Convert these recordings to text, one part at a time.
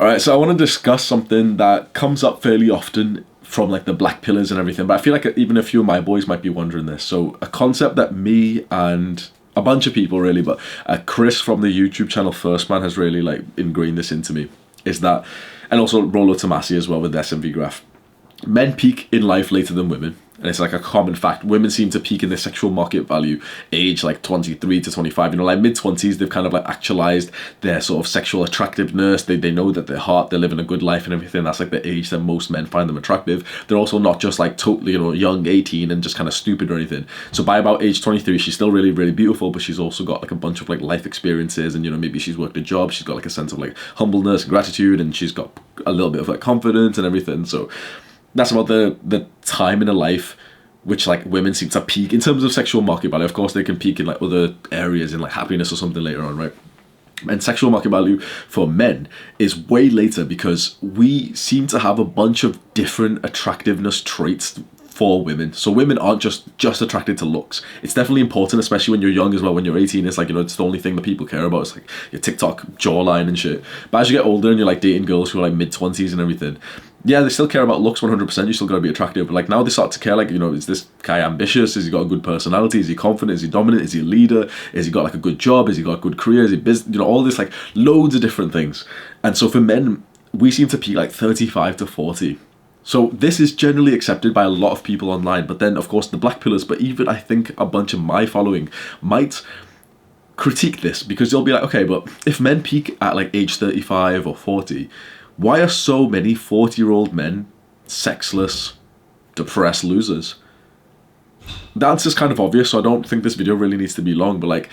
All right, so I want to discuss something that comes up fairly often from like the black pillars and everything, but I feel like even a few of my boys might be wondering this. So a concept that me and a bunch of people really, but Chris from the YouTube channel First Man has really like ingrained this into me, is that, and also Rolo Tomasi as well with the SMV graph. Men peak in life later than women. And it's like a common fact. Women seem to peak in their sexual market value age like 23 to 25. You know, like mid-20s, they've kind of like actualized their sort of sexual attractiveness. They know that they're hot, they're living a good life and everything. That's like the age that most men find them attractive. They're also not just like totally, you know, young, 18 and just kind of stupid or anything. So by about age 23, she's still really, really beautiful, but she's also got like a bunch of like life experiences, and, you know, maybe she's worked a job. She's got like a sense of like humbleness and gratitude, and she's got a little bit of like confidence and everything. So that's about the time in a life which like women seem to peak in terms of sexual market value. Of course, they can peak in like other areas in like happiness or something later on, right? And sexual market value for men is way later because we seem to have a bunch of different attractiveness traits for women. So women aren't just attracted to looks. It's definitely important, especially when you're young as well. When you're 18, it's like, you know, it's the only thing that people care about. It's like your TikTok jawline and shit. But as you get older and you're like dating girls who are like mid-20s and everything, yeah, they still care about looks 100%. You still gotta be attractive. But like now they start to care, like, you know, is this guy ambitious? Has he got a good personality? Is he confident? Is he dominant? Is he a leader? Has he got like a good job? Has he got a good career? Is he business? You know, all this, like loads of different things. And so for men, we seem to peak like 35 to 40. So this is generally accepted by a lot of people online. But then, of course, the black pillars, but even I think a bunch of my following might critique this, because they'll be like, okay, but if men peak at like age 35 or 40, why are so many 40-year-old men sexless, depressed losers? The answer's kind of obvious, so I don't think this video really needs to be long, but like,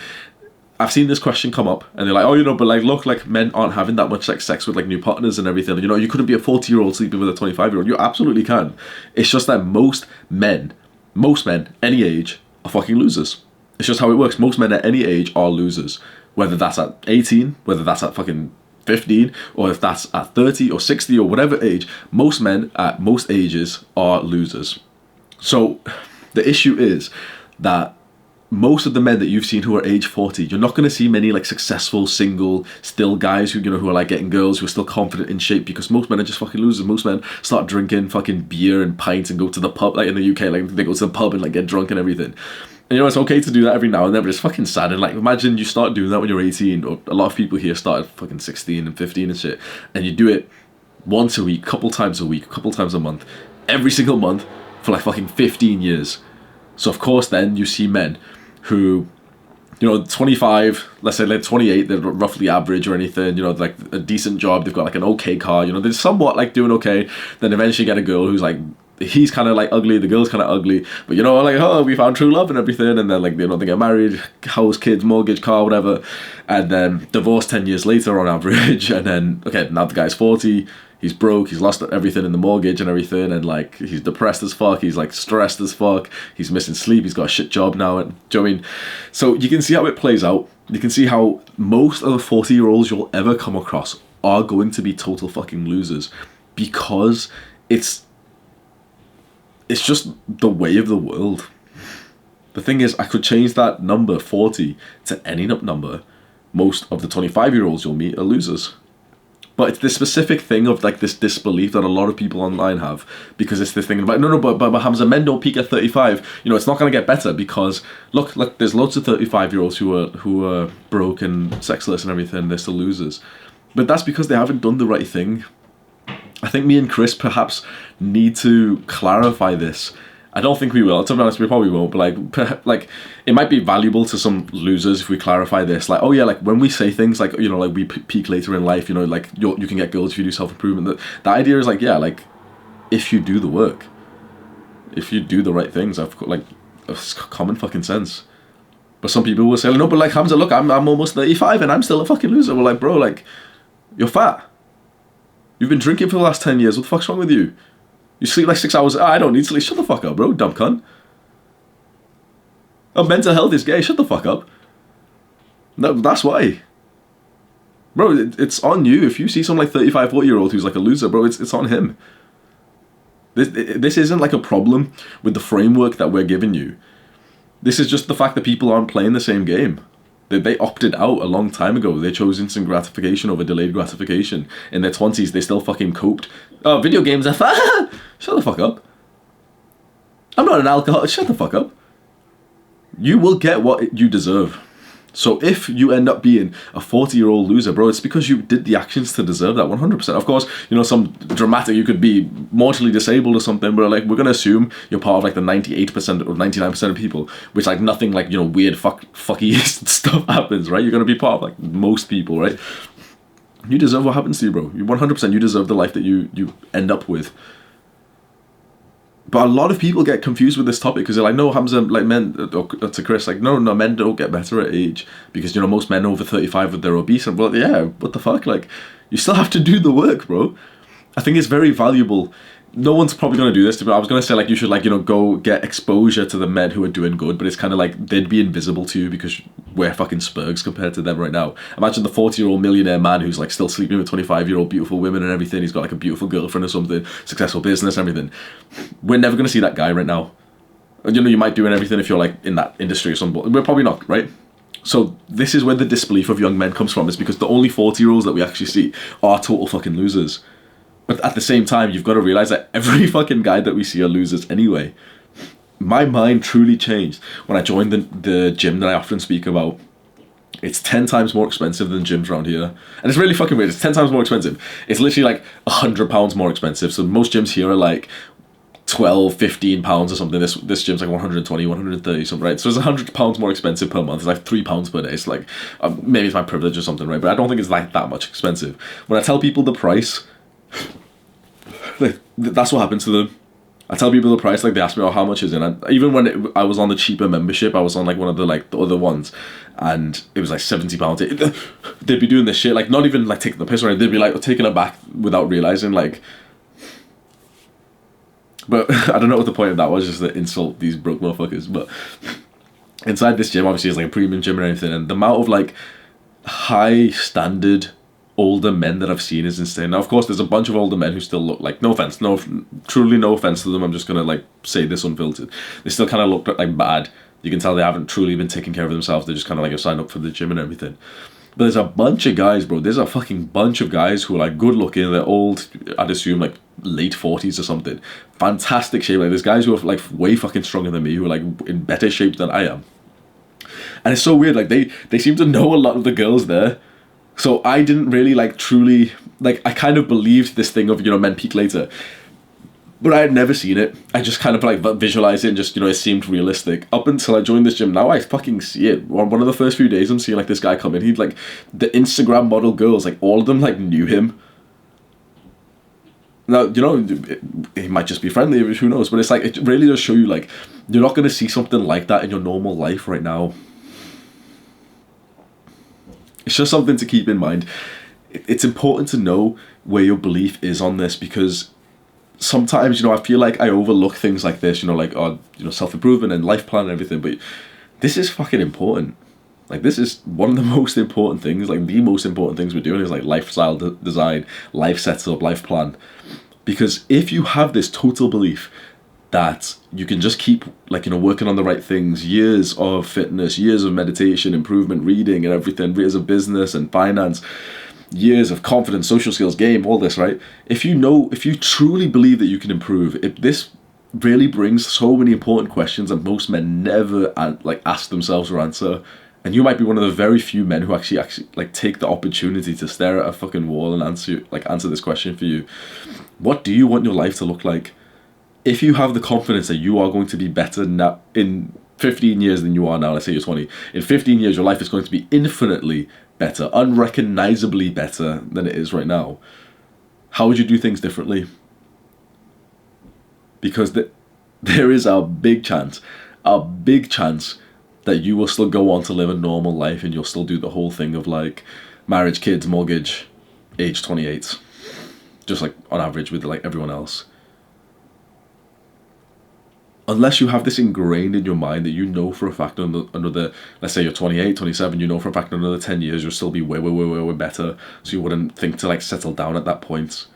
I've seen this question come up, and they're like, oh, you know, but like, look, like men aren't having that much like sex with like new partners and everything. You know, you couldn't be a 40-year-old sleeping with a 25-year-old. You absolutely can. It's just that most men, any age, are fucking losers. It's just how it works. Most men at any age are losers. Whether that's at 18, whether that's at fucking 15, or if that's at 30 or 60 or whatever age, most men at most ages are losers. So the issue is that most of the men that you've seen who are age 40, you're not going to see many like successful, single, still guys who, you know, who are like getting girls, who are still confident in shape, because most men are just fucking losers. Most men start drinking fucking beer and pints and go to the pub, like in the UK, like they go to the pub and like get drunk and everything. And, you know, it's okay to do that every now and then, but it's fucking sad. And like, imagine you start doing that when you're 18, or a lot of people here start at fucking 16 and 15 and shit, and you do it once a week, couple times a month, every single month for like fucking 15 years. So of course then you see men who, you know, 25, let's say they're 28, they're roughly average or anything, you know, like a decent job, they've got like an okay car, you know, they're somewhat like doing okay, then eventually get a girl who's like, he's kind of like ugly, the girl's kind of ugly, but you know, like, oh, we found true love and everything, and then like, you know, they get married, house, kids, mortgage, car, whatever, and then divorce 10 years later on average, and then, okay, now the guy's 40, he's broke, he's lost everything in the mortgage and everything, and like, he's depressed as fuck, he's like stressed as fuck, he's missing sleep, he's got a shit job now, and do you know what I mean? So you can see how it plays out. You can see how most of the 40-year-olds you'll ever come across are going to be total fucking losers, because it's just the way of the world. The thing is, I could change that number 40 to any number. Most of the 25-year-olds you'll meet are losers. But it's this specific thing of like this disbelief that a lot of people online have, because it's this thing about, no, but Hamza, men don't peak at 35. You know, it's not going to get better, because look, there's loads of 35-year-olds who are broke and sexless and everything, they're still losers. But that's because they haven't done the right thing. I think me and Chris perhaps need to clarify this. I don't think we will. To be honest, we probably won't. But like, it might be valuable to some losers if we clarify this. Like, oh yeah, like when we say things like, you know, like we peak later in life, you know, like you can get girls if you do self-improvement. The idea is like, yeah, like if you do the work, if you do the right things, I've got like it's common fucking sense. But some people will say, no, but like Hamza, look, I'm almost 35 and I'm still a fucking loser. We're like, bro, like you're fat. You've been drinking for the last 10 years. What the fuck's wrong with you? You sleep like 6 hours. I don't need sleep. Shut the fuck up, bro. Dumb cunt. Oh, mental health is gay. Shut the fuck up. No, that's why. Bro, it's on you. If you see some like 35, 40-year-old who's like a loser, bro, it's on him. This isn't like a problem with the framework that we're giving you. This is just the fact that people aren't playing the same game. They opted out a long time ago. They chose instant gratification over delayed gratification. In their 20s, they still fucking coped. Oh, video games are fun. Shut the fuck up. I'm not an alcoholic. Shut the fuck up. You will get what you deserve. So if you end up being a 40-year-old loser, bro, it's because you did the actions to deserve that 100%. Of course, you know, some dramatic, you could be mortally disabled or something, but like, we're going to assume you're part of like the 98% or 99% of people, which like nothing like, you know, weird fucky stuff happens, right? You're going to be part of like most people, right? You deserve what happens to you, bro. You 100%, you deserve the life that you end up with. But a lot of people get confused with this topic because they're like, no, Hamza, like men, or to Chris, like, no, men don't get better at age because, you know, most men over 35 they're obese. And well, yeah, what the fuck? Like, you still have to do the work, bro. I think it's very valuable. No one's probably going to do this, but I was going to say, like, you should, like, you know, go get exposure to the men who are doing good, but it's kind of like they'd be invisible to you because we're fucking spurgs compared to them right now. Imagine the 40-year-old millionaire man who's, like, still sleeping with 25-year-old beautiful women and everything. He's got, like, a beautiful girlfriend or something, successful business and everything. We're never going to see that guy right now. And, you know, you might do everything if you're, like, in that industry or something. We're probably not, right? So this is where the disbelief of young men comes from, is because the only 40-year-olds that we actually see are total fucking losers. But at the same time, you've got to realize that every fucking guy that we see are losers anyway. My mind truly changed when I joined the gym that I often speak about. It's 10 times more expensive than gyms around here. And it's really fucking weird. It's 10 times more expensive. It's literally like £100 more expensive. So most gyms here are like 12, 15 pounds or something. This gym's like 120, 130 something, right? So it's £100 more expensive per month. It's like £3 per day. It's like, maybe it's my privilege or something, right? But I don't think it's like that much expensive. When I tell people the price, that's what happens to them. I tell people the price, like they ask me, oh, how much is it? And even when I was on the cheaper membership, I was on like one of the like the other ones, and it was like £70. They'd be doing this shit, like not even like taking the piss or anything. They'd be like taking it back without realizing, like. But I don't know what the point of that was, just to insult these broke motherfuckers. But inside this gym, obviously, it's like a premium gym and everything, and the amount of like high standard older men that I've seen is insane. Now, of course, there's a bunch of older men who still look like, no offense, truly no offense to them, I'm just gonna like say this unfiltered, they still kind of look like bad. You can tell they haven't truly been taking care of themselves. They're just kind of like signed up for the gym and everything. But there's a bunch of guys, bro. There's a fucking bunch of guys who are like good looking. They're old, I'd assume like late 40s or something. Fantastic shape. Like there's guys who are like way fucking stronger than me, who are like in better shape than I am. And it's so weird. Like they seem to know a lot of the girls there. So I didn't really like truly, like I kind of believed this thing of, you know, men peak later. But I had never seen it. I just kind of like visualized it and just, you know, it seemed realistic. Up until I joined this gym, now I fucking see it. One of the first few days I'm seeing like this guy come in. He'd like, the Instagram model girls, like all of them like knew him. Now, you know, he might just be friendly, who knows. But it's like, it really does show you like, you're not going to see something like that in your normal life right now. It's just something to keep in mind. It's important to know where your belief is on this, because sometimes, you know, I feel like I overlook things like this, you know, like, you know, self-improvement and life plan and everything, but this is fucking important. Like, this is one of the most important things, like, the most important things we're doing is, like, lifestyle design, life setup, life plan. Because if you have this total belief that you can just keep, like, you know, working on the right things, years of fitness, years of meditation, improvement, reading and everything, years of business and finance, years of confidence, social skills, game, all this, right? If you truly believe that you can improve, this really brings so many important questions that most men never like ask themselves or answer. And you might be one of the very few men who actually like take the opportunity to stare at a fucking wall and answer this question for you. What do you want your life to look like? If you have the confidence that you are going to be better now in 15 years than you are now, let's say you're 20, in 15 years your life is going to be infinitely better, unrecognizably better than it is right now, how would you do things differently? Because there is a big chance that you will still go on to live a normal life and you'll still do the whole thing of like marriage, kids, mortgage, age 28, just like on average with like everyone else. Unless you have this ingrained in your mind that you know for a fact another, let's say you're 28, 27, you know for a fact another 10 years you'll still be way, way, way, way, way better. So you wouldn't think to like settle down at that point.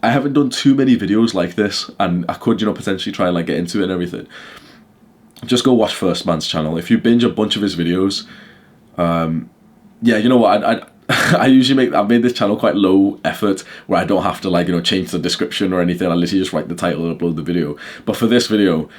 I haven't done too many videos like this, and I could, you know, potentially try and like get into it and everything. just go watch First Man's channel. If you binge a bunch of his videos, yeah, you know what, I've made this channel quite low effort, where I don't have to, like, you know, change the description or anything. I literally just write the title and upload the video. But for this video,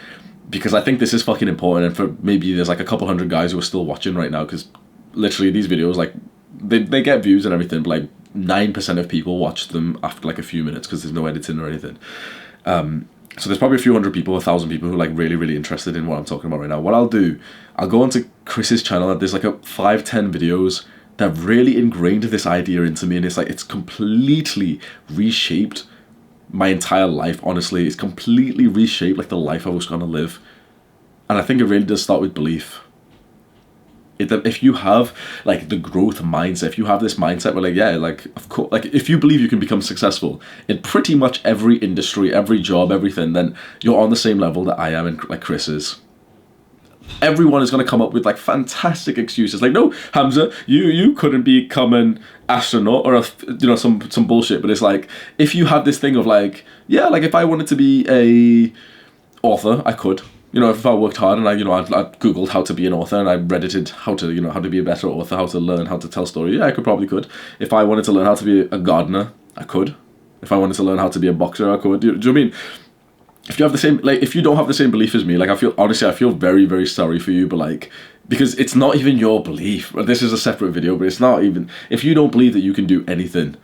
because I think this is fucking important, and for maybe there's like a couple hundred guys who are still watching right now, because literally these videos, like, they get views and everything, but like 9% of people watch them after like a few minutes, because there's no editing or anything. So there's probably a few hundred people, 1,000 people who are like really interested in what I'm talking about right now. What I'll do, I'll go onto Chris's channel, and there's like a 5-10 videos that have really ingrained this idea into me, and it's like, it's completely reshaped my entire life. Honestly, it's completely reshaped like the life I was gonna live. And I think it really does start with belief. If you have like the growth mindset, if you have this mindset where, like, yeah, like, of course, like, if you believe you can become successful in pretty much every industry, every job, everything, then you're on the same level that I am and like Chris is. Everyone is going to come up with like fantastic excuses, like, no, Hamza, you couldn't become an astronaut or some bullshit. But it's like, if you have this thing of like, yeah, like, if I wanted to be a author, I could. You know, if I worked hard and I Googled how to be an author, and I Reddited how to be a better author, how to learn how to tell stories, yeah, I could. If I wanted to learn how to be a gardener, I could. If I wanted to learn how to be a boxer, I could. Do you know what I mean? If you have the same, like, if you don't have the same belief as me, like, I feel very sorry for you, but like, because it's not even your belief. This is a separate video, but it's not even, if you don't believe that you can do anything,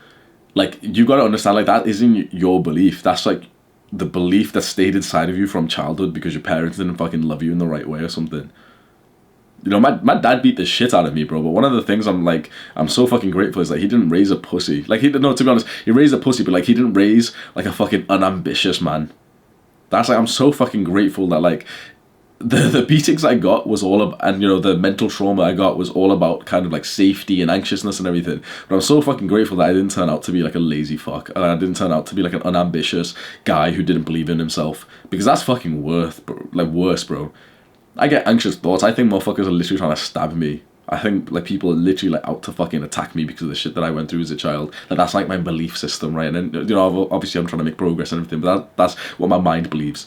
like, you got to understand, like, that isn't your belief. That's like the belief that stayed inside of you from childhood because your parents didn't fucking love you in the right way or something. You know, my dad beat the shit out of me, bro, but one of the things I'm so fucking grateful is that he didn't raise a pussy. Like, to be honest, he raised a pussy, but like, he didn't raise like a fucking unambitious man. That's like, I'm so fucking grateful that, like, the beatings I got was all about, and, you know, the mental trauma I got was all about kind of like safety and anxiousness and everything. But I'm so fucking grateful that I didn't turn out to be like a lazy fuck, and I didn't turn out to be like an unambitious guy who didn't believe in himself, because that's fucking worse, bro. I get anxious thoughts. I think motherfuckers are literally trying to stab me. I think, like, people are literally like out to fucking attack me because of the shit that I went through as a child. Like, that's like my belief system, right? And then, you know, obviously I'm trying to make progress and everything, but that's what my mind believes.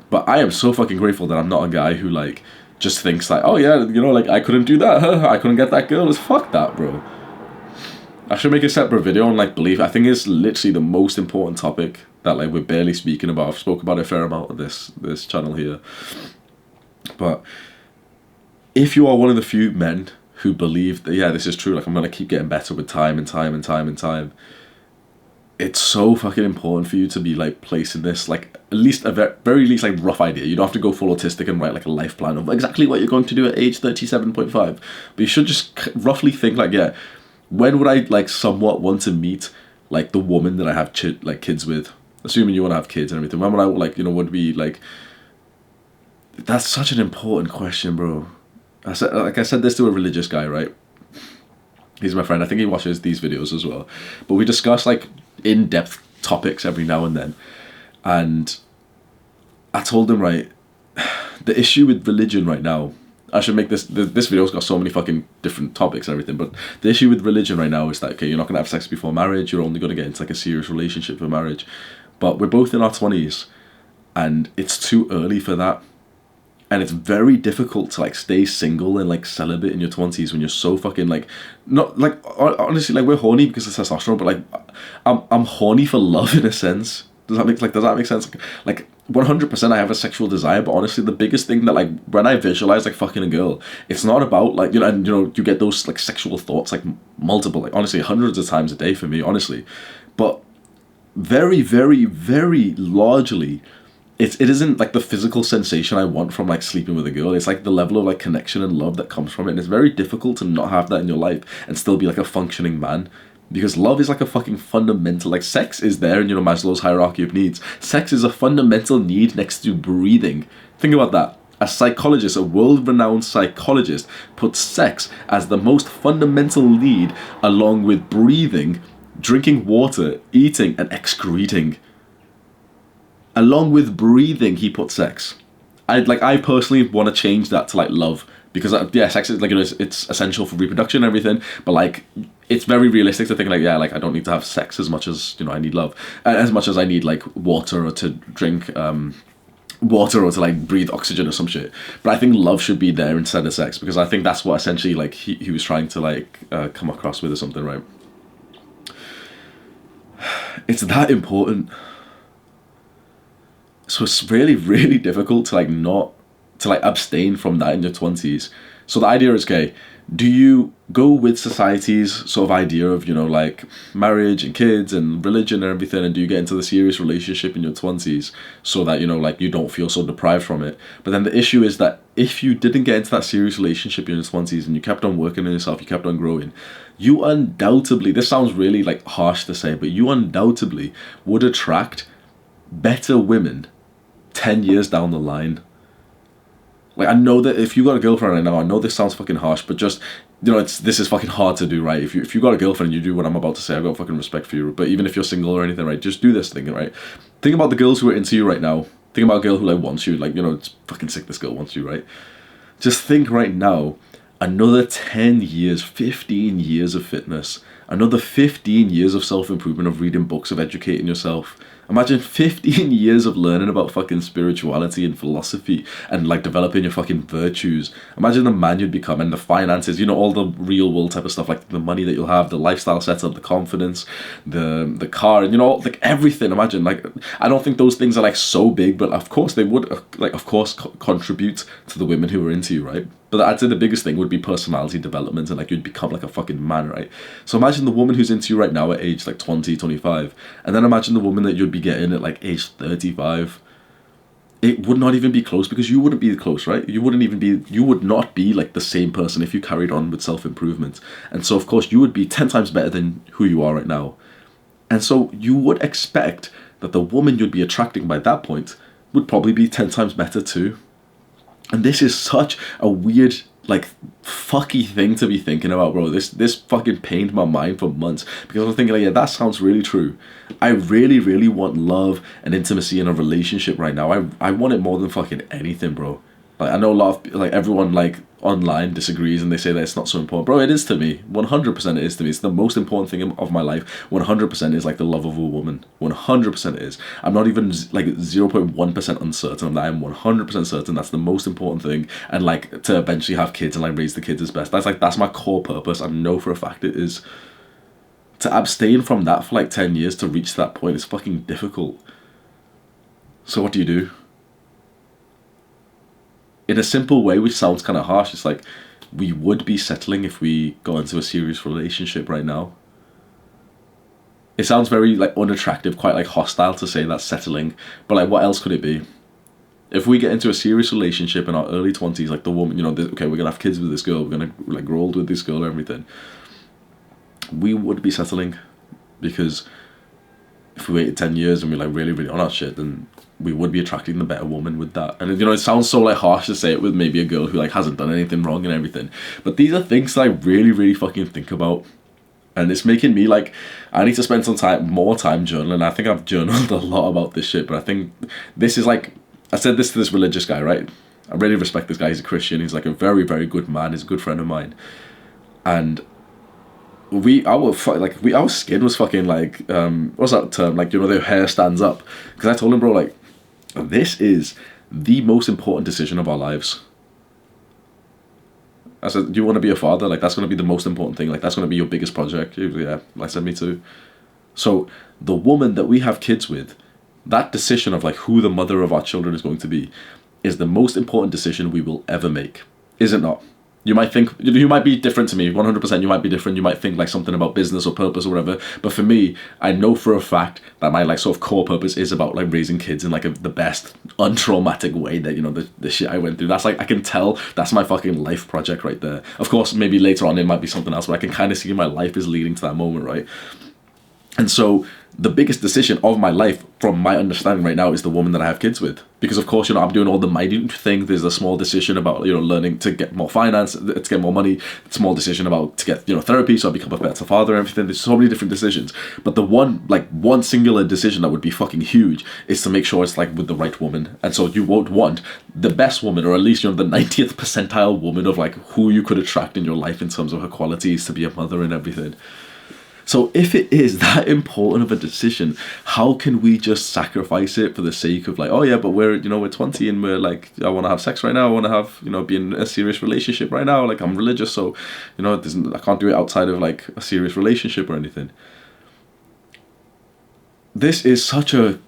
But I am so fucking grateful that I'm not a guy who, like, just thinks like, oh yeah, you know, like, I couldn't do that, I couldn't get that girl. It's fuck that, bro. I should make a separate video on, like, belief. I think it's literally the most important topic that, like, we're barely speaking about. I've spoke about a fair amount of this channel here. But if you are one of the few men who believe that, yeah, this is true, like, I'm gonna keep getting better with time, it's so fucking important for you to be, like, placing this, like, at least very least, like, rough idea. You don't have to go full autistic and write like a life plan of exactly what you're going to do at age 37.5, but you should just roughly think, like, yeah, when would I, like, somewhat want to meet, like, the woman that I have kids with, assuming you want to have kids and everything. When would I, like, you know, would be like, that's such an important question, bro. I said this to a religious guy, right? He's my friend. I think he watches these videos as well. But we discuss, like, in-depth topics every now and then. And I told him, right, the issue with religion right now, I should make this video's got so many fucking different topics and everything, but the issue with religion right now is that, okay, you're not going to have sex before marriage, you're only going to get into, like, a serious relationship for marriage. But we're both in our 20s, and it's too early for that. And it's very difficult to, like, stay single and, like, celibate in your 20s when you're so fucking, like, not, like, honestly, like, we're horny because of testosterone, but, like, I'm horny for love in a sense. Does that make sense? Like, 100% I have a sexual desire, but honestly, the biggest thing that, like, when I visualize, like, fucking a girl, it's not about, like, you know, and, you know, you get those, like, sexual thoughts, like, multiple, like, honestly, hundreds of times a day for me, honestly. But very, very, very largely, it isn't, like, the physical sensation I want from, like, sleeping with a girl. It's, like, the level of, like, connection and love that comes from it. And it's very difficult to not have that in your life and still be, like, a functioning man. Because love is, like, a fucking fundamental, like, sex is there in, you know, Maslow's hierarchy of needs. Sex is a fundamental need next to breathing. Think about that. A psychologist, a world-renowned psychologist, puts sex as the most fundamental need along with breathing, drinking water, eating, and excreting. Along with breathing, he put sex. I personally want to change that to, like, love, because, yeah, sex is, like, you know, it's essential for reproduction and everything, but, like, it's very realistic to think, like, yeah, like, I don't need to have sex as much as, you know, I need love, as much as I need, like, water or to drink water or to like breathe oxygen or some shit. But I think love should be there instead of sex, because I think that's what essentially like he was trying to like come across with or something, right? It's that important. So it's really, really difficult to like not to like abstain from that in your 20s. So the idea is, okay, do you go with society's sort of idea of, you know, like marriage and kids and religion and everything, and do you get into the serious relationship in your 20s so that, you know, like you don't feel so deprived from it? But then the issue is that if you didn't get into that serious relationship in your 20s and you kept on working on yourself, you kept on growing, you undoubtedly, this sounds really like harsh to say, but you undoubtedly would attract better women 10 years down the line. Like, I know that if you got a girlfriend right now, I know this sounds fucking harsh, but just, you know, this is fucking hard to do, right? If you got a girlfriend and you do what I'm about to say, I've got fucking respect for you. But even if you're single or anything, right, just do this thing, right? Think about the girls who are into you right now. Think about a girl who, like, wants you. Like, you know, it's fucking sick this girl wants you, right? Just think right now, another 10 years, 15 years of fitness, another 15 years of self-improvement, of reading books, of educating yourself. Imagine 15 years of learning about fucking spirituality and philosophy and like developing your fucking virtues. Imagine the man you'd become, and the finances, you know, all the real world type of stuff, like the money that you'll have, the lifestyle setup, the confidence, the car, and you know, like everything. Imagine, like, I don't think those things are like so big, but of course they would, like, of course contribute to the women who are into you, right? But I'd say the biggest thing would be personality development, and like you'd become like a fucking man, right? So imagine the woman who's into you right now at age like 20, 25, and then imagine the woman that you'd be getting at like age 35. It would not even be close, because you wouldn't be close, right? You would not be like the same person if you carried on with self-improvement. And so of course you would be 10 times better than who you are right now. And so you would expect that the woman you'd be attracting by that point would probably be 10 times better too. And this is such a weird, like, fucky thing to be thinking about, bro. This fucking pained my mind for months, because I was thinking, like, yeah, that sounds really true. I really, really want love and intimacy in a relationship right now. I want it more than fucking anything, bro. Like, I know a lot of, like, everyone, like, online disagrees and they say that it's not so important. Bro, it is to me. 100% it is to me. It's the most important thing of my life. 100% is, like, the love of a woman. 100% is. I'm not even, like, 0.1% uncertain of that. I'm 100% certain that's the most important thing. And, like, to eventually have kids and, like, raise the kids as best. That's my core purpose. I know for a fact it is. To abstain from that for, like, 10 years to reach that point is fucking difficult. So what do you do? In a simple way, which sounds kind of harsh, it's like, we would be settling if we got into a serious relationship right now. It sounds very, like, unattractive, quite, like, hostile to say that's settling, but, like, what else could it be? If we get into a serious relationship in our early 20s, like, the woman, you know, okay, we're gonna have kids with this girl, we're gonna, like, grow old with this girl and everything, we would be settling, because if we waited 10 years and we're, like, really, really on our shit, then we would be attracting the better woman with that. And, you know, it sounds so, like, harsh to say it with maybe a girl who, like, hasn't done anything wrong and everything, but these are things that I really, really fucking think about. And it's making me, like, I need to spend more time journaling. I think I've journaled a lot about this shit, but I think this is, like, I said this to this religious guy, right? I really respect this guy. He's a Christian. He's, like, a very, very good man. He's a good friend of mine. And our skin was fucking, like, what's that term? Like, you know, their hair stands up. Because I told him, bro, like, this is the most important decision of our lives. I said, do you want to be a father? Like, that's going to be the most important thing. Like, that's going to be your biggest project. He was, yeah. I said, me too. So the woman that we have kids with, that decision of, like, who the mother of our children is going to be is the most important decision we will ever make. Is it not? You might think, you might be different to me, 100%, you might be different, you might think, like, something about business or purpose or whatever, but for me, I know for a fact that my, like, sort of core purpose is about, like, raising kids in, like, the best untraumatic way that, you know, the shit I went through. That's, like, I can tell that's my fucking life project right there. Of course, maybe later on it might be something else, but I can kind of see my life is leading to that moment, right? And so the biggest decision of my life, from my understanding right now, is the woman that I have kids with. Because, of course, you know, I'm doing all the minute things. There's a small decision about, you know, learning to get more finance, to get more money. A small decision about to get, you know, therapy, so I become a better father and everything. There's so many different decisions. But the one singular decision that would be fucking huge is to make sure it's, like, with the right woman. And so you won't want the best woman, or at least, you know, the 90th percentile woman of, like, who you could attract in your life in terms of her qualities to be a mother and everything. So if it is that important of a decision, how can we just sacrifice it for the sake of like, oh yeah, but we're 20 and we're like, I want to have sex right now, I want to have, be in a serious relationship right now, like I'm religious, so, I can't do it outside of like a serious relationship or anything. This is such a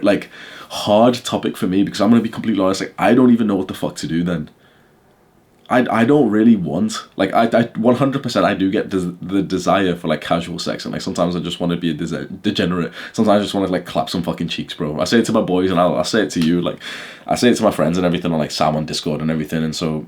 like hard topic for me, because I'm going to be completely honest, like I don't even know what the fuck to do then. I don't really want, like, I 100% I do get the desire for like casual sex, and like sometimes I just want to be a degenerate. Sometimes I just want to like clap some fucking cheeks, bro. I say it to my boys, and I'll say it to you, like I say it to my friends and everything on like Sam on Discord and everything. And so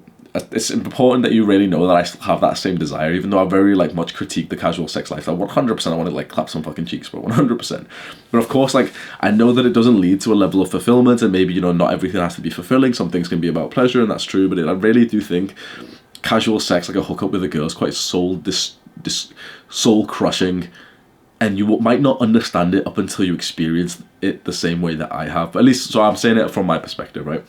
it's important that you really know that I still have that same desire, even though I very like much critique the casual sex lifestyle. 100% I want to like clap some fucking cheeks, bro. 100%. But of course, like I know that it doesn't lead to a level of fulfillment, and maybe not everything has to be fulfilling. Some things can be about pleasure, and that's true. But I really do think casual sex, like a hookup with a girl, is quite soul crushing, and you might not understand it up until you experience it the same way that I have. At least, so I'm saying it from my perspective, right?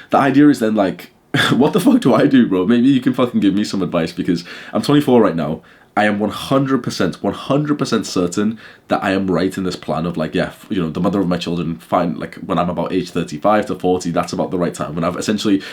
The idea is then like, what the fuck do I do, bro? Maybe you can fucking give me some advice, because I'm 24 right now. I am 100% certain that I am right in this plan of like, yeah, the mother of my children, fine, like when I'm about age 35 to 40, that's about the right time. When I've essentially,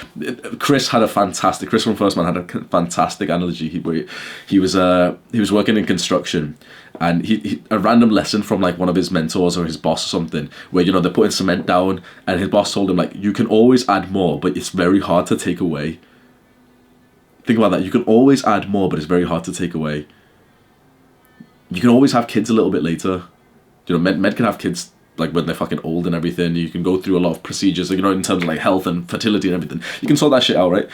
Chris from First Man had a fantastic analogy. He was working in construction, and he a random lesson from like one of his mentors or his boss or something, where they're putting cement down, and his boss told him like, you can always add more, but it's very hard to take away. Think about that. You can always add more, but it's very hard to take away. You can always have kids a little bit later. Men can have kids like when they're fucking old and everything. You can go through a lot of procedures, in terms of like health and fertility and everything. You can sort that shit out, right?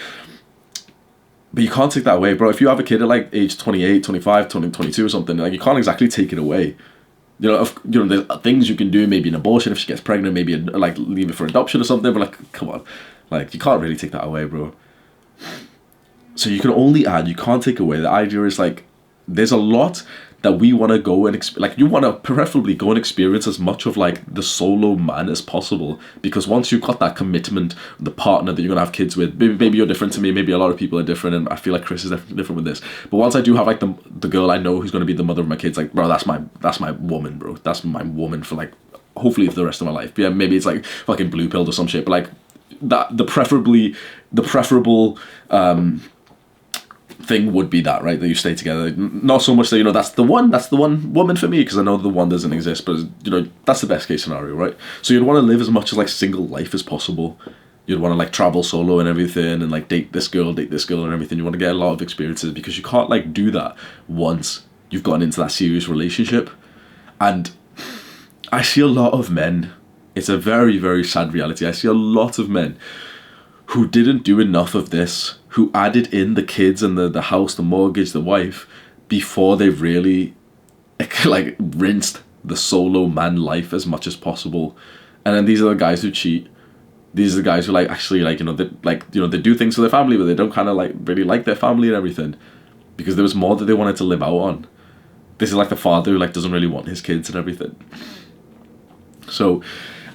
But you can't take that away, bro. If you have a kid at like age 28, 25, 22 or something, like you can't exactly take it away. There's things you can do, maybe an abortion if she gets pregnant, maybe like leave it for adoption or something. But like, come on, like you can't really take that away, bro. So you can only add, you can't take away. The idea is like, there's a lot that we want to go and like you want to preferably go and experience as much of like the solo man as possible, because once you've got that commitment, the partner that you're gonna have kids with, maybe you're different to me, maybe a lot of people are different, and I feel like Chris is definitely different with this. But once I do have like the girl I know who's gonna be the mother of my kids, like bro, that's my woman, bro. That's my woman for like hopefully for the rest of my life. Yeah, maybe it's like fucking blue pilled or some shit, but like that the preferable thing would be that, right, that you stay together. Not so much that that's the one woman for me, because I know the one doesn't exist, but that's the best case scenario, right? So you'd want to live as much as like single life as possible. You'd want to like travel solo and everything, and like date this girl and everything. You want to get a lot of experiences, because you can't like do that once you've gotten into that serious relationship. And I see a lot of men, it's a very, very sad reality, I see a lot of men who didn't do enough of this, who added in the kids and the house, the mortgage, the wife, before they really like rinsed the solo man life as much as possible. And then these are the guys who cheat. These are the guys who like actually like they do things for their family, but they don't kind of like really like their family and everything, because there was more that they wanted to live out on. This is like the father who like doesn't really want his kids and everything. So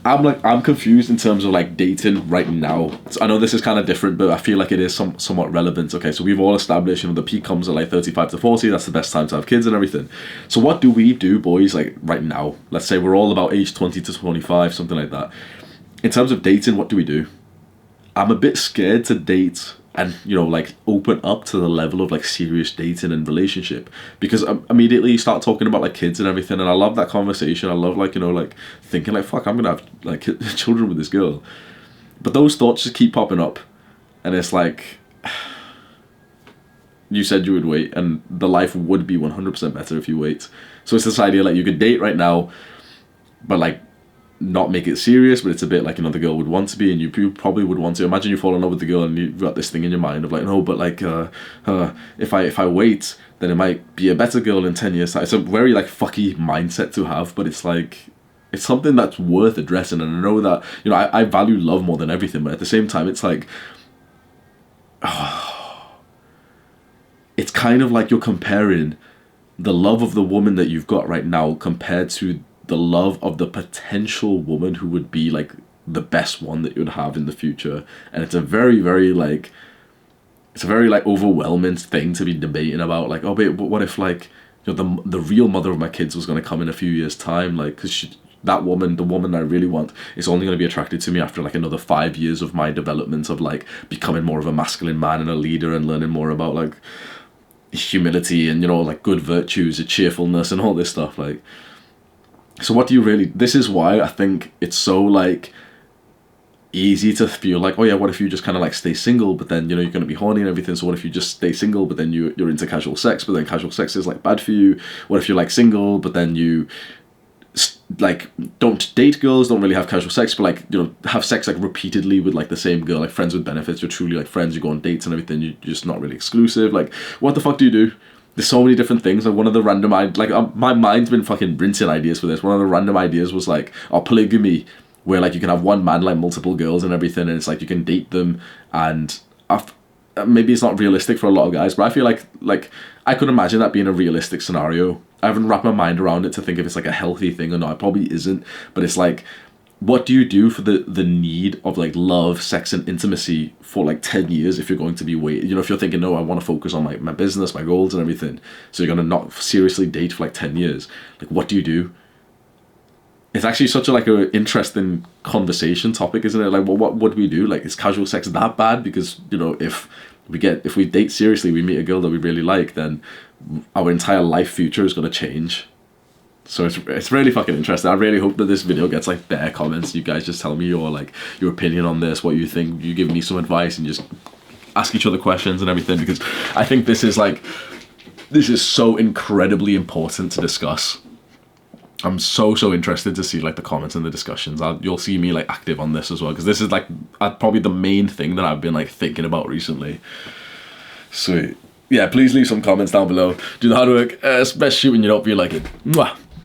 I'm confused in terms of like dating right now. So I know this is kind of different, but I feel like it is somewhat relevant. Okay, so we've all established, the peak comes at like 35 to 40. That's the best time to have kids and everything. So what do we do, boys, like right now? Let's say we're all about age 20 to 25, something like that. In terms of dating, what do we do? I'm a bit scared to date and like open up to the level of like serious dating and relationship, because immediately you start talking about like kids and everything, and I love that conversation. I love like like thinking like, fuck, I'm gonna have like children with this girl, but those thoughts just keep popping up, and it's like, you said you would wait, and the life would be 100% better if you wait. So it's this idea like you could date right now, but like not make it serious, but it's a bit like the girl would want to be, and you probably would want to. Imagine you fall in love with the girl and you've got this thing in your mind of like, no, but like if I wait, then it might be a better girl in 10 years time. It's a very like fucky mindset to have, but it's like, it's something that's worth addressing. And I know that I value love more than everything, but at the same time it's like it's kind of like you're comparing the love of the woman that you've got right now compared to the love of the potential woman who would be like the best one that you'd have in the future. And it's a very, very like overwhelming thing to be debating about, like, oh wait, but what if like you know, the real mother of my kids was going to come in a few years' time, like, because that woman, the woman I really want, is only going to be attracted to me after like another 5 years of my development of like becoming more of a masculine man and a leader and learning more about like humility and, you know, like good virtues and cheerfulness and all this stuff. Like, so what do you really, this is why I think it's so like easy to feel like, oh yeah, what if you just kind of like stay single, but then, you know, you're going to be horny and everything, so what if you just stay single but then you're into casual sex, but then casual sex is like bad for you? What if you're like single but then you like don't date girls, don't really have casual sex, but like, you know, have sex like repeatedly with like the same girl, like friends with benefits, you're truly like friends, you go on dates and everything, you're just not really exclusive? Like, what the fuck do you do? There's so many different things. Like, one of the random my mind's been fucking rinsing ideas for this. One of the random ideas was like, polygamy, where like you can have one man like multiple girls and everything, and it's like you can date them, and maybe it's not realistic for a lot of guys, but I feel like I could imagine that being a realistic scenario. I haven't wrapped my mind around it to think if it's like a healthy thing or not. It probably isn't, but it's like, what do you do for the need of like love, sex, and intimacy for like 10 years if you're going to be you know, if you're thinking, no, I want to focus on my business, my goals and everything, so you're going to not seriously date for like 10 years. Like, what do you do? It's actually such a like a interesting conversation topic, isn't it? Like, well, what would we do? Like, is casual sex that bad? Because, you know, if we date seriously, we meet a girl that we really like, then our entire life future is going to change. So it's really fucking interesting. I really hope that this video gets like bare comments. You guys just tell me your opinion on this, what you think. You give me some advice and just ask each other questions and everything, because I think this is so incredibly important to discuss. I'm so interested to see like the comments and the discussions. You'll see me like active on this as well, because this is like probably the main thing that I've been like thinking about recently. So yeah, please leave some comments down below. Do the hard work. Best shooting you up if you like it. Mwah.